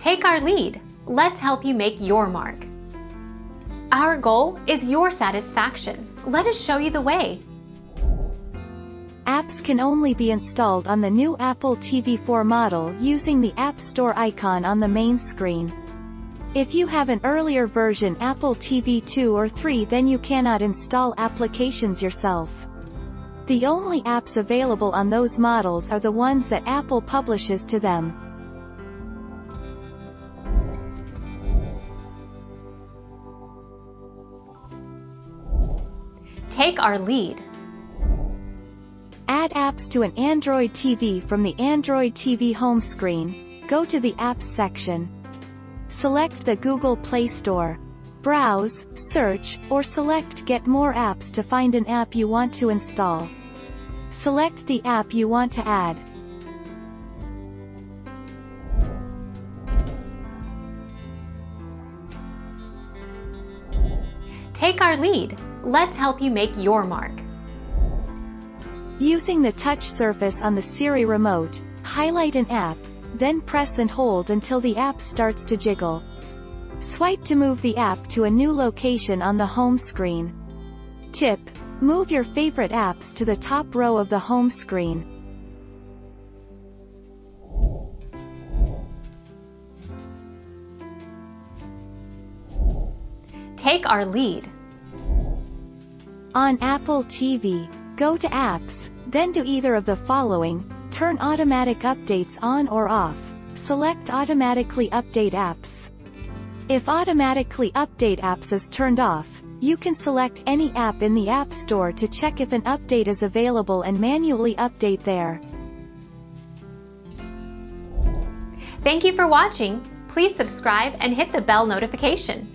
Take our lead. Let's help you make your mark. Our goal is your satisfaction. Let us show you the way. Apps can only be installed on the new Apple TV 4 model using the App Store icon on the main screen. If you have an earlier version Apple TV 2 or 3, then you cannot install applications yourself. The only apps available on those models are the ones that Apple publishes to them. Take our lead. Add apps to an Android TV from the Android TV home screen. Go to the Apps section. Select the Google Play Store. Browse, search, or select Get More Apps to find an app you want to install. Select the app you want to add. Take our lead. Let's help you make your mark. Using the touch surface on the Siri remote, highlight an app, then press and hold until the app starts to jiggle. Swipe to move the app to a new location on the home screen. Tip: move your favorite apps to the top row of the home screen. Take our lead. On Apple TV, go to Apps, then do either of the following: turn automatic updates on or off. Select Automatically Update Apps. If Automatically Update Apps is turned off, you can select any app in the App Store to check if an update is available and manually update there. Thank you for watching. Please subscribe and hit the bell notification.